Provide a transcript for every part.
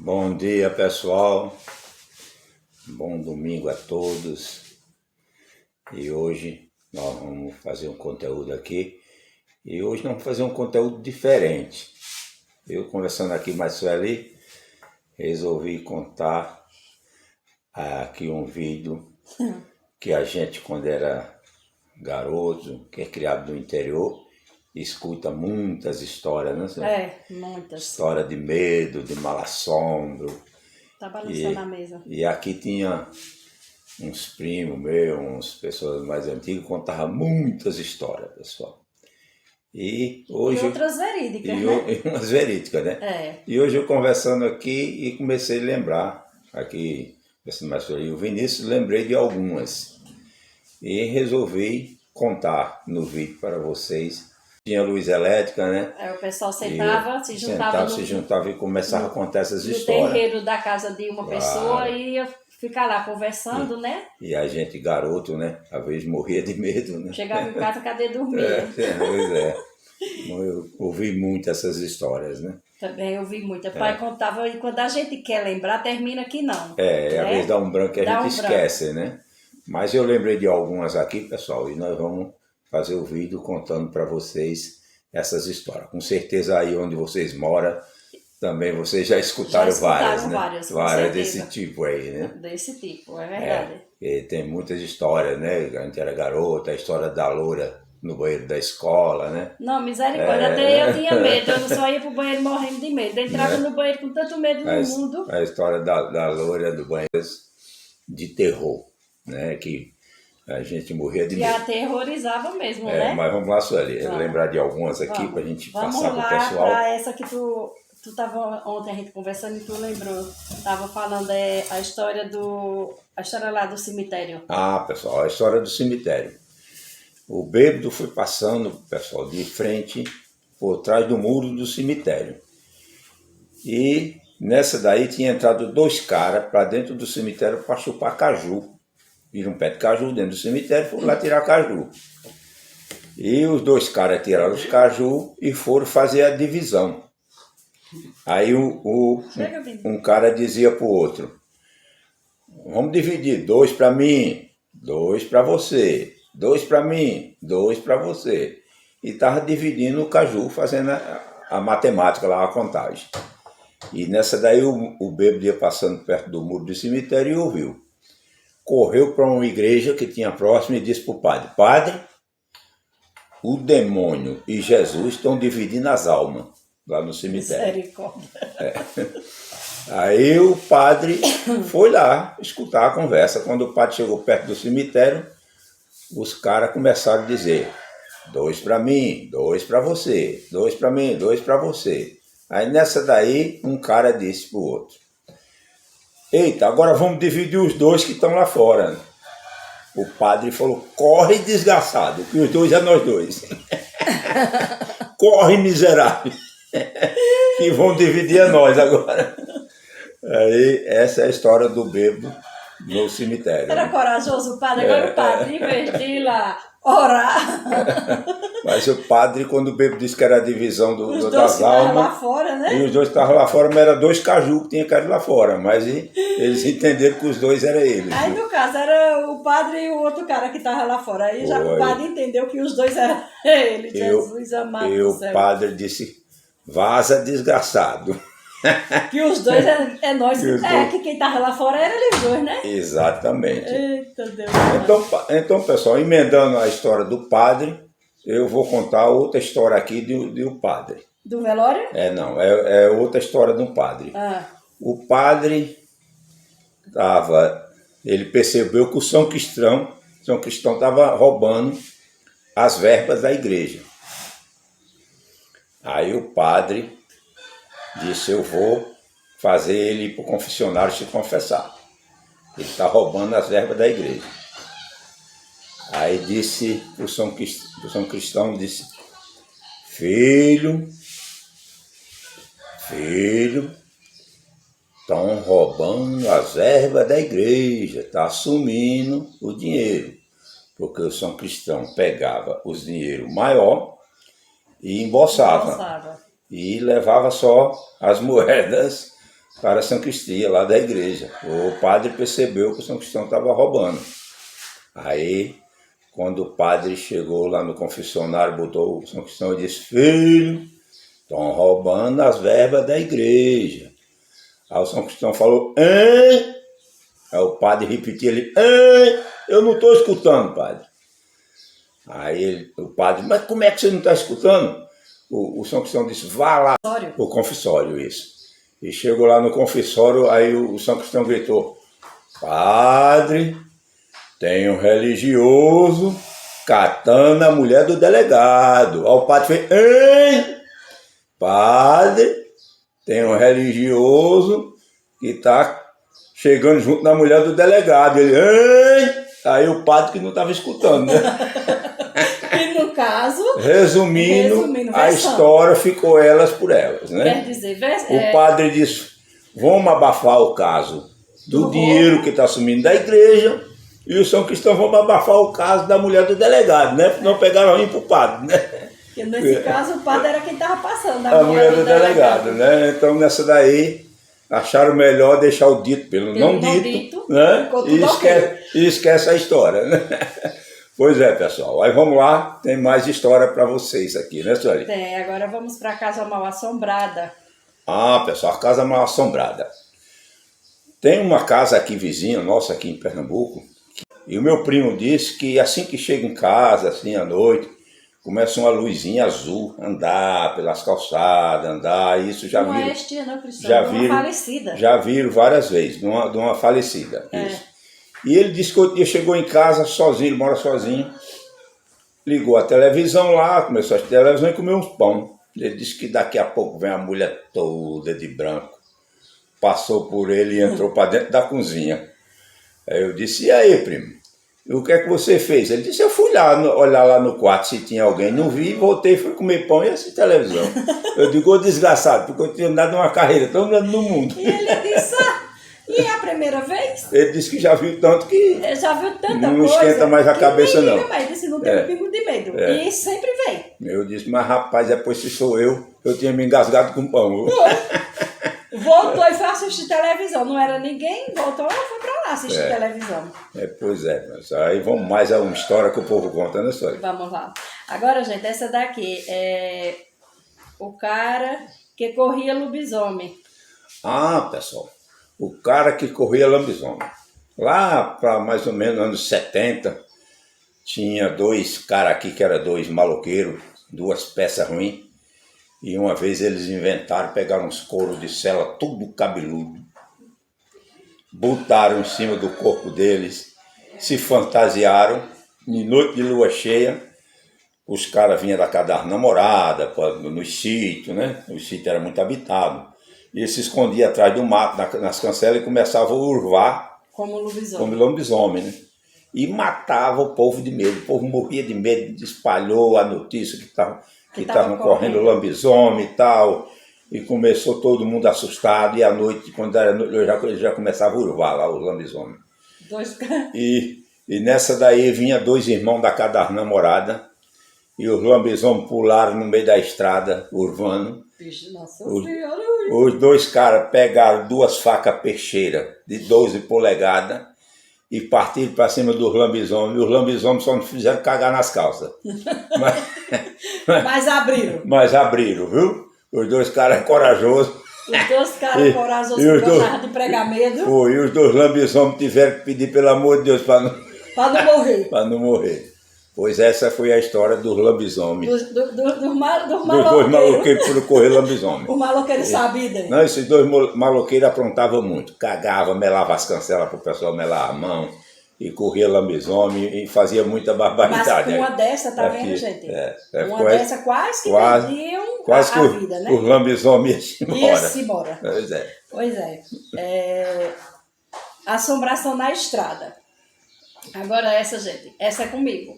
Bom dia, pessoal. Bom domingo a todos. E hoje nós vamos fazer um conteúdo aqui. E hoje nós vamos fazer um conteúdo diferente. Eu conversando aqui mais Sueli, resolvi contar aqui um vídeo que a gente, quando era garoto, que é criado no interior, escuta muitas histórias, né? Muitas. História de medo, de mal-assombro. Tá balançando a mesa. E aqui tinha uns primos meus, umas pessoas mais antigas, contavam muitas histórias, pessoal. E hoje... E outras verídicas, né? E umas verídicas, né? E hoje eu conversando aqui e comecei a lembrar, aqui, pensando mais sobre o Vinícius, lembrei de algumas. E resolvi contar no vídeo para vocês. Tinha luz elétrica, né? O pessoal sentava, se juntava e começava a contar essas histórias. No terreiro da casa de uma pessoa e ia ficar lá conversando, né? E a gente, garoto, né? Às vezes morria de medo, né? Chegava em casa, cadê dormir? Pois é. Eu ouvi muito essas histórias, né? Também ouvi muito. O pai contava, e quando a gente quer lembrar, termina que não. Às vezes dá um branco que a gente esquece, né? Mas eu lembrei de algumas aqui, pessoal, e nós vamos fazer o vídeo contando para vocês essas histórias. Com certeza aí onde vocês moram, também vocês já escutaram várias, né? Várias desse tipo aí, né? Desse tipo, é verdade. E tem muitas histórias, né? A gente era garota, a história da loura no banheiro da escola, né? Não, misericórdia, até eu tinha medo, eu só ia pro banheiro morrendo de medo. Eu entrava no banheiro com tanto medo no mundo. A história da loura do banheiro de terror, né? Que a gente morria de medo. E aterrorizava mesmo, né? Mas vamos lá, Sueli, lembrar de algumas aqui para a gente passar para o pessoal. Vamos lá para essa que tu tava ontem a gente conversando e tu lembrou. Tava falando a história lá do cemitério. Pessoal, a história do cemitério. O bêbado foi passando, pessoal, de frente por trás do muro do cemitério. E nessa daí tinha entrado dois caras para dentro do cemitério para chupar caju. Viram um pé de caju dentro do cemitério e foram lá tirar caju. E os dois caras tiraram os caju e foram fazer a divisão. Aí um cara dizia para o outro: vamos dividir, 2 para mim, 2 para você, 2 para mim, 2 para você. E estava dividindo o caju, fazendo a matemática lá, a contagem. E nessa daí o bêbado ia passando perto do muro do cemitério e ouviu. Correu para uma igreja que tinha próximo e disse para o padre: padre, o demônio e Jesus estão dividindo as almas lá no cemitério. Misericórdia. Aí o padre foi lá escutar a conversa. Quando o padre chegou perto do cemitério, os caras começaram a dizer: 2 para mim, 2 para você, 2 para mim, 2 para você. Aí nessa daí um cara disse para o outro: eita, agora vamos dividir os 2 que estão lá fora. O padre falou: corre, desgraçado, que os 2 é nós 2. Corre, miserável, que vão dividir a nós agora. Aí essa é a história do bêbado no cemitério. Era corajoso o padre, agora o padre, em vez de ir lá orar. Mas o padre, quando o bêbado disse que era a divisão das almas... lá fora, né? E os 2 estavam lá fora, mas era 2 caju que tinha caído lá fora. Mas eles entenderam que os 2 eram eles. Aí, no caso, era o padre e o outro cara que estava lá fora. Aí já o padre entendeu que os 2 eram ele. Jesus amado do céu. E o padre disse: vaza, desgraçado. Que os 2 é nós. Que quem estava lá fora era eles 2, né? Exatamente. Eita Deus. Então, pessoal, emendando a história do padre, eu vou contar outra história aqui do padre. Do velório? Não, é outra história do padre. O padre ele percebeu que o São Cristão estava roubando as verbas da igreja. Aí o padre disse: eu vou fazer ele ir para o confessionário se confessar. Ele está roubando as verbas da igreja. Aí disse o São Cristão, disse: filho, estão roubando as verbas da igreja, está assumindo o dinheiro. Porque o São Cristão pegava os dinheiros maior e embolsava. E levava só as moedas para a sacristia lá da igreja. O padre percebeu que o São Cristão estava roubando. Aí, quando o padre chegou lá no confessionário, botou o São Cristão e disse: filho, estão roubando as verbas da igreja. Aí o São Cristão falou: hein? Aí o padre repetiu ele: hein? Eu não estou escutando, padre. Aí o padre: mas como é que você não está escutando? O São Cristão disse: vá lá. O confessório, isso. E chegou lá no confessório, aí o São Cristão gritou: padre, tem um religioso catando a mulher do delegado. Aí o padre fez: hein? Padre, tem um religioso que está chegando junto na mulher do delegado. Ele: hein? Aí o padre que não estava escutando, né? E no caso... Resumindo a história ficou elas por elas, né? Quer dizer, o padre disse: vamos abafar o caso do dinheiro que está sumindo da igreja, e o São Cristão vamos abafar o caso da mulher do delegado, né? Não pegaram ruim para o padre, né? Porque nesse caso o padre era quem estava passando, a mulher do delegado, né? Então nessa daí acharam melhor deixar o dito pelo não dito, né? E esquece a história, né? Pois é, pessoal. Aí vamos lá, tem mais história para vocês aqui, né, Sueli? Tem, agora vamos para a Casa Mal Assombrada. Ah, pessoal, a Casa Mal Assombrada. Tem uma casa aqui vizinha, nossa, aqui em Pernambuco, e o meu primo disse que assim que chega em casa, assim, à noite, começa uma luzinha azul andar pelas calçadas, andar, isso já viram. Não é este, não, Cristiano, de uma falecida. Já viram várias vezes, de uma falecida, isso. E ele disse que outro dia chegou em casa sozinho, ele mora sozinho, ligou a televisão lá, começou a assistir a televisão e comeu uns pão. Ele disse que daqui a pouco vem a mulher toda de branco, passou por ele e entrou para dentro da cozinha. Aí eu disse: e aí, primo, o que é que você fez? Ele disse: eu fui lá, olhar lá no quarto se tinha alguém, não vi, voltei, fui comer pão e assistir televisão. Eu digo: ô desgraçado, porque eu tinha dado uma carreira tão grande no mundo. E ele disse: e é a primeira vez? Ele disse que já viu tanto que ele já viu tanta não coisa, esquenta mais a cabeça, não. Mas disse: não tem um pingo de medo. E sempre vem. Eu disse: mas rapaz, depois se sou eu tinha me engasgado com pão. Voltou e foi assistir televisão. Não era ninguém, voltou e foi pra lá assistir televisão. Pois é, mas aí vamos mais a uma história que o povo conta, né, história? Vamos lá. Agora, gente, essa daqui é o cara que corria lobisomem. Ah, pessoal, o cara que corria lobisomem. Lá para mais ou menos anos 70, tinha dois caras aqui que eram dois maloqueiros, duas peças ruins. E uma vez eles inventaram, pegaram uns couros de cela, tudo cabeludo, botaram em cima do corpo deles, se fantasiaram, em noite de lua cheia, os caras vinham da casa da namorada, nos sítios, né? O sítio era muito habitado. E eles se escondiam atrás do mato, nas cancelas, e começavam a urvar como lobisomem. Como lobisomem, né? E matava o povo de medo. O povo morria de medo, espalhou a notícia que estavam correndo lobisomem e tal. E começou todo mundo assustado. E à noite, quando era noite, já começava a urvar lá os lobisomens. E nessa daí vinha dois irmãos da casa da namorada. E os lobisomens pularam no meio da estrada, urvando. Os dois caras pegaram duas facas peixeiras de 12 polegadas e partiram para cima dos lobisomens. E os lobisomens só não fizeram cagar nas calças. Mas abriram, viu? Os dois caras corajosos. Os dois caras corajosos que gostavam de pregar medo. E os dois lobisomens tiveram que pedir, pelo amor de Deus, para não morrer. Para não morrer. Pois essa foi a história dos lobisomens. Dos dois maloqueiros por correr lobisomem. O maloqueiro sabia. Não, esses dois maloqueiros aprontavam muito. Cagavam, melavam as cancelas para o pessoal melar a mão. E corria lobisomem e fazia muita barbaridade. Mas uma dessa, tá vendo, gente? Uma dessa quase que perdiam a vida, né? Os lobisomens ia-se embora. Pois é. Assombração na estrada. Agora essa, gente, essa é comigo.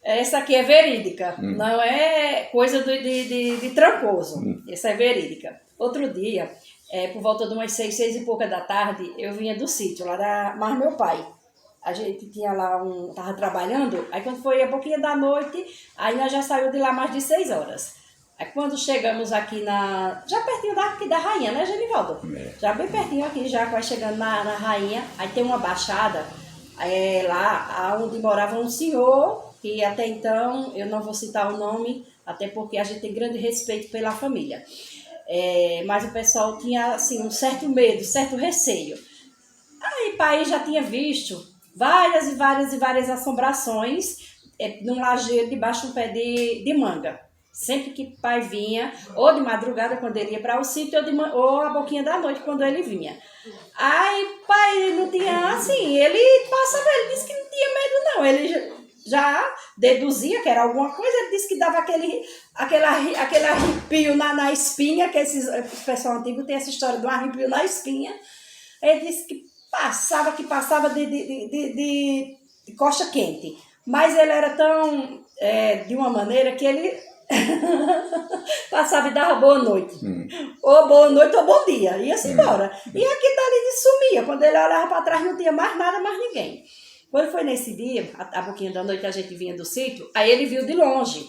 Essa aqui é verídica, não é coisa de trancoso. Essa é verídica. Outro dia, por volta de umas 6 e pouca da tarde, eu vinha do sítio, lá da mais meu pai. A gente tinha lá tava trabalhando, aí quando foi a pouquinho da noite, aí nós já saiu de lá mais de 6 horas. Aí quando chegamos aqui já pertinho daqui da Rainha, né, Genivaldo? Já bem pertinho aqui, já vai chegando na Rainha, aí tem uma baixada, lá onde morava um senhor, que até então, eu não vou citar o nome, até porque a gente tem grande respeito pela família. Mas o pessoal tinha, assim, um certo medo, certo receio. Aí pai já tinha visto várias e várias e várias assombrações num lajeiro debaixo de um pé de manga. Sempre que pai vinha, ou de madrugada quando ele ia para o sítio, ou a boquinha da noite quando ele vinha. Aí pai não tinha, assim, ele disse que não tinha medo não, ele já deduzia que era alguma coisa, ele disse que dava aquele arrepio na espinha, que o pessoal antigo tem essa história do arrepio na espinha. Ele disse que passava de coxa quente, mas ele era tão, de uma maneira que ele passava e dava boa noite. Ou boa noite ou bom dia. Ia-se embora. E aqui dali sumia. Quando ele olhava para trás não tinha mais nada, mais ninguém. Quando foi nesse dia, a pouquinho da noite a gente vinha do sítio, aí ele viu de longe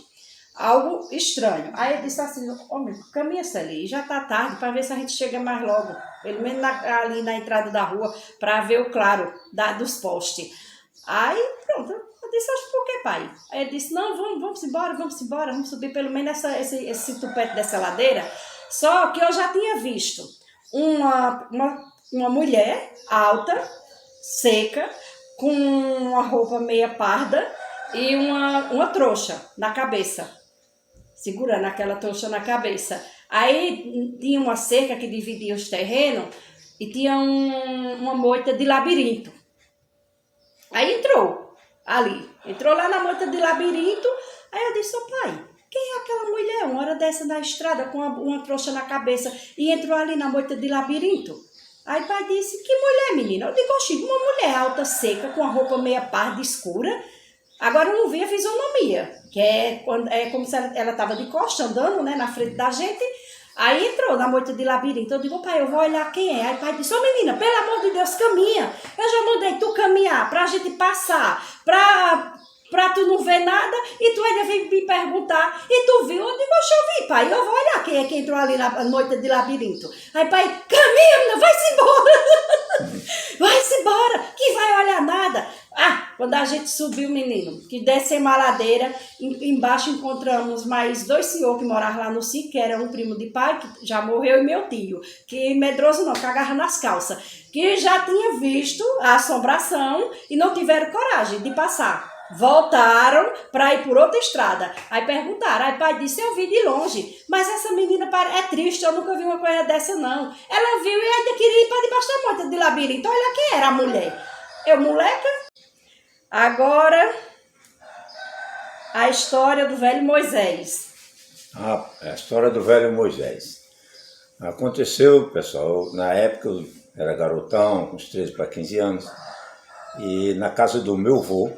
algo estranho. Aí ele disse assim, homem, caminha-se ali, já tá tarde, para ver se a gente chega mais logo. Pelo menos ali na entrada da rua, para ver o claro dos postes. Aí pronto. Eu disse, acho por que, pai? Aí ele disse, não, vamos embora, vamos subir pelo menos esse tupete dessa ladeira. Só que eu já tinha visto uma mulher alta, seca, com uma roupa meia parda e uma trouxa na cabeça, segurando aquela trouxa na cabeça. Aí tinha uma cerca que dividia os terrenos e tinha uma moita de labirinto. Aí entrou lá na moita de labirinto, aí eu disse, pai, quem é aquela mulher, uma hora dessa na estrada, com uma trouxa na cabeça, e entrou ali na moita de labirinto? Aí pai disse, que mulher, menina? Eu digo, oxi, uma mulher alta, seca, com a roupa meia parda, escura. Agora eu não vi a fisionomia, que é como se ela estava de costa, andando, né, na frente da gente. Aí entrou na moita de labirinto. Eu digo, pai, eu vou olhar quem é. Aí o pai disse, menina, pelo amor de Deus, caminha. Eu já mandei tu caminhar pra gente passar, pra tu não ver nada, e tu ainda vem me perguntar, e tu viu? Eu digo, deixa eu ver, pai, eu vou olhar quem é que entrou ali na moita de labirinto. Aí pai, caminha, menina, vai-se embora. Vai-se embora, que vai olhar nada. Quando a gente subiu, menino, que descemos a ladeira, embaixo encontramos mais 2 senhores que moravam lá no sítio, que era um primo de pai, que já morreu, e meu tio, que medroso não, que agarra nas calças, que já tinha visto a assombração e não tiveram coragem de passar. Voltaram para ir por outra estrada. Aí perguntaram, aí pai disse, eu vi de longe, mas essa menina é triste, eu nunca vi uma coisa dessa não. Ela viu e ainda queria ir para debaixo da moita de labirinto. Olha quem era a mulher. Eu, moleca. Agora, a história do velho Moisés. A história do velho Moisés. Aconteceu, pessoal, na época eu era garotão, com uns 13 para 15 anos, e na casa do meu avô,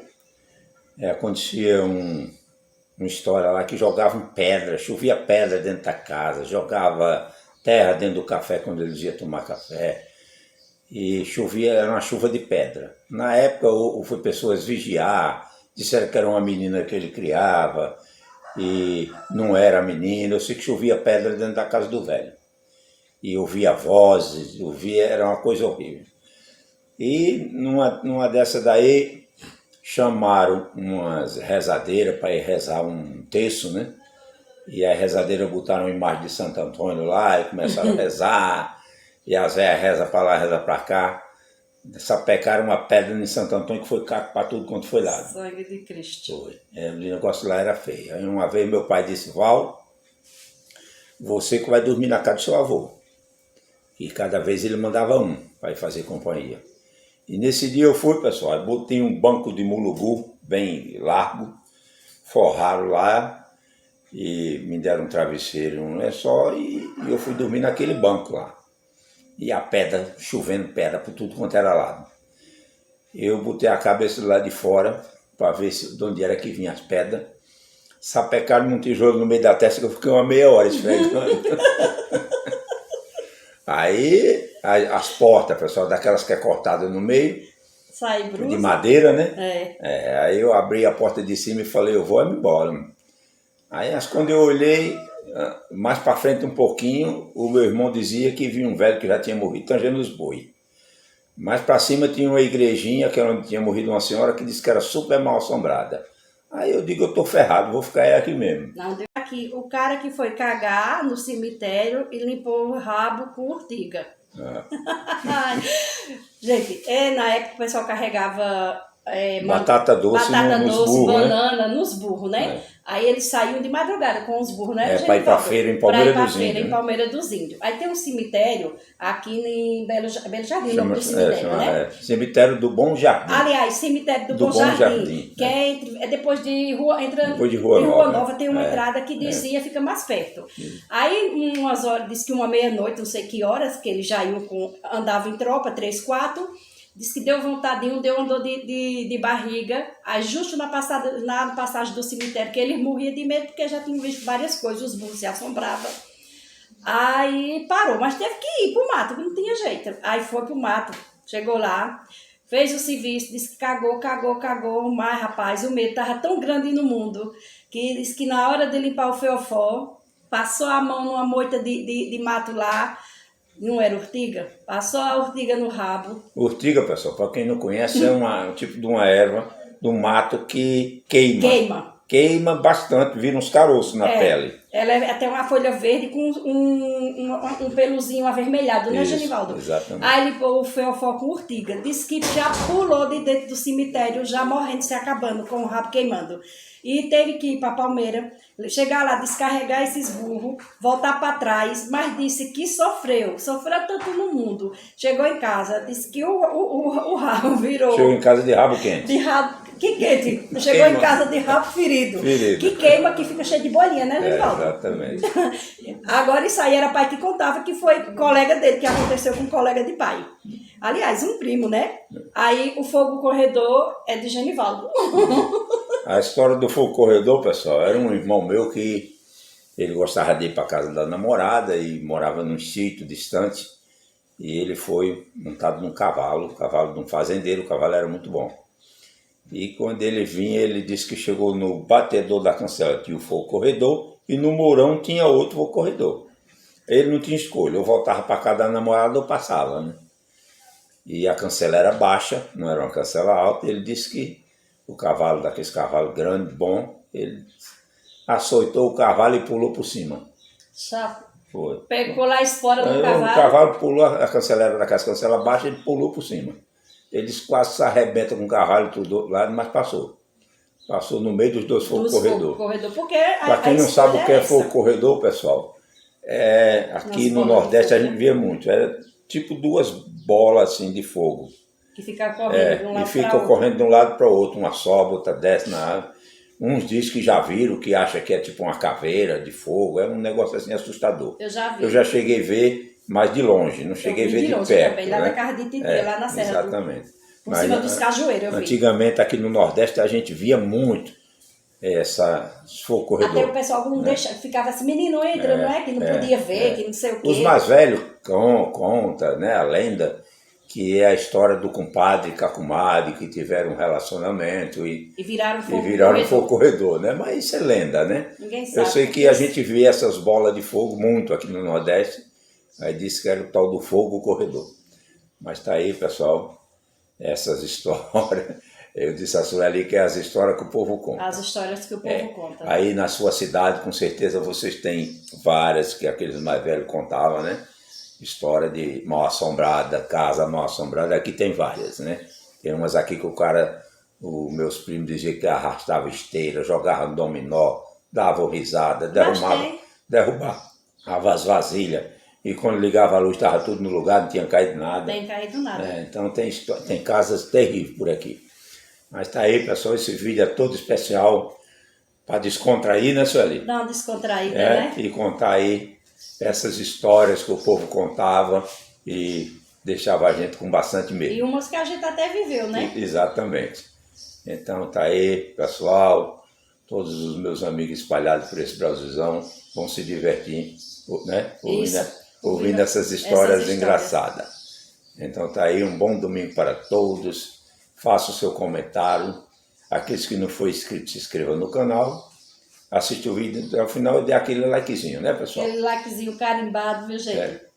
acontecia uma história lá que jogavam pedra, chovia pedra dentro da casa, jogava terra dentro do café quando eles iam tomar café, e chovia, era uma chuva de pedra. Na época foi pessoas vigiar, disseram que era uma menina que ele criava, e não era menina, eu sei que chovia pedra dentro da casa do velho. E ouvia vozes, era uma coisa horrível. E numa dessa daí, chamaram umas rezadeiras para ir rezar um terço, né? E a rezadeira botaram uma imagem de Santo Antônio lá e começaram a rezar. E as velhas rezam para lá, rezam para cá. Sapecaram uma pedra em Santo Antônio que foi caco para tudo quanto foi lado. Sangue de Cristo. Foi. O negócio lá era feio. Aí uma vez meu pai disse, Val, você que vai dormir na casa do seu avô. E cada vez ele mandava um para ir fazer companhia. E nesse dia eu fui, pessoal, eu botei um banco de mulugu bem largo, forraram lá e me deram um travesseiro, um lençol e eu fui dormir naquele banco lá. E a pedra, chovendo pedra por tudo quanto era lado. Eu botei a cabeça do lado de fora para ver de onde era que vinha as pedras. Sapecaram um tijolo no meio da testa que eu fiquei uma meia hora esfregando. Aí as portas, pessoal, daquelas que é cortada no meio, sai brusa, de madeira, né? Aí eu abri a porta de cima e falei, eu vou embora. Aí quando eu olhei, mais para frente um pouquinho, o meu irmão dizia que vinha um velho que já tinha morrido tangendo os boi. Mais para cima tinha uma igrejinha que era onde tinha morrido uma senhora que disse que era super mal assombrada. Aí eu digo, eu tô ferrado, vou ficar aqui mesmo. Não, aqui, o cara que foi cagar no cemitério e limpou o rabo com urtiga. Gente, na época o pessoal carregava batata doce nos burros, banana, né? Nos burros, né? Aí eles saíam de madrugada com os burros, né? Para ir para feira em Palmeira dos Índios. Em Palmeira dos Índios. Aí tem um cemitério aqui em Belo Jardim, o nome do cemitério, né? Cemitério do Bom Jardim. Aliás, cemitério do Bom Jardim, que é depois de Rua Nova, tem uma entrada que descia, fica mais perto. Aí, umas horas, disse que uma meia-noite, não sei que horas, que eles já iam andava em tropa, 3, 4. Diz que deu vontade, andou de barriga, aí justo na passagem do cemitério, que ele morria de medo, porque já tinha visto várias coisas, os burros se assombravam. Aí parou, mas teve que ir pro mato, não tinha jeito. Aí foi pro mato, chegou lá, fez o serviço, disse que cagou, mas rapaz, o medo tava tão grande no mundo, que disse que na hora de limpar o feofó, passou a mão numa moita de mato lá. Não era urtiga? Passou a urtiga no rabo. Urtiga, pessoal, para quem não conhece, é um tipo de uma erva do mato que queima. Queima bastante, vira uns caroços na pele. Ela é até uma folha verde com um peluzinho avermelhado, né, Genivaldo? Exatamente. Aí ele pôs o feofó com urtiga. Disse que já pulou de dentro do cemitério, já morrendo, se acabando, com o rabo queimando. E teve que ir para Palmeira, chegar lá, descarregar esses burros, voltar para trás, mas disse que sofreu tanto no mundo. Chegou em casa, disse que o rabo virou... Chegou em casa de rabo quente. De rabo... Que quente? Chegou em casa de rabo ferido. Que queima, que fica cheio de bolinha, né, Genivaldo? Exatamente. Agora isso aí era pai que contava, que foi colega dele, que aconteceu com um colega de pai. Aliás, um primo, né? Aí o fogo corredor é de Genivaldo. A história do fogo corredor, pessoal, era um irmão meu que ele gostava de ir para casa da namorada e morava num sítio distante. E ele foi montado num cavalo de um fazendeiro, o cavalo era muito bom. E quando ele vinha, ele disse que chegou no batedor da cancela, tinha o fogo corredor, e no mourão tinha outro fogo corredor. Ele não tinha escolha, ou voltava para casa da namorada ou passava, né? E a cancela era baixa, não era uma cancela alta, ele disse que o cavalo, daqueles cavalos grandes, bom, ele açoitou o cavalo e pulou por cima. Chato. Foi. Pegou lá a espora do cavalo. O cavalo pulou, a cancela era daquelas cancela baixa, ele pulou por cima. Eles quase se arrebentam com o cavalo e tudo do outro lado, mas passou. Passou no meio dos dois fogos corredor. Para quem não sabe o que é fogo corredor, pessoal, aqui no Nordeste a gente via muito. Era tipo duas bolas assim de fogo. Que fica correndo de um lado para outro. E ficam correndo de um lado para o outro. Uma sobe, outra desce na água. Uns dizem que já viram, que acham que é tipo uma caveira de fogo. É um negócio assim assustador. Eu já vi. Eu já cheguei a ver, mas de longe. Não cheguei a ver de perto. Também, lá na casa de Titê, lá na Serra. Exatamente. Por cima dos cajueiros, eu vi. Antigamente aqui no Nordeste a gente via muito fogo corredor. Até o pessoal não deixava, ficava assim, menino entra, não é? Que não podia ver, que não sei o quê. Os mais velhos contam, né, a lenda, que é a história do compadre e com a comadre que tiveram um relacionamento e viraram fogo corredor, né? Mas isso é lenda, né? Ninguém sabe. Eu sei que a gente vê essas bolas de fogo muito aqui no Nordeste, aí disse que era o tal do fogo corredor. Mas tá aí, pessoal, essas histórias. Eu disse a Sueli que é as histórias que o povo conta. As histórias que o povo conta. Aí na sua cidade, com certeza, vocês têm várias que aqueles mais velhos contavam, né? História de mal assombrada, casa mal assombrada, aqui tem várias, né? Tem umas aqui que os meus primos diziam que arrastava esteira, jogava no dominó, dava risada, derrubava as vasilhas. E quando ligava a luz estava tudo no lugar, não tinha caído nada. Não tem caído nada. Então tem casas terríveis por aqui. Mas tá aí, pessoal, esse vídeo é todo especial para descontrair, né, Sueli? Dá uma descontraída, né? E contar aí essas histórias que o povo contava e deixava a gente com bastante medo. E umas que a gente até viveu, né? Exatamente. Então tá aí, pessoal, todos os meus amigos espalhados por esse Brasilzão vão se divertir, né? Ouvindo essas histórias engraçadas. Então tá aí, um bom domingo para todos. Faça o seu comentário. Aqueles que não for inscrito, se inscrevam no canal. assistir o vídeo até o final e dê aquele likezinho, né, pessoal? Aquele likezinho carimbado, viu, gente? É.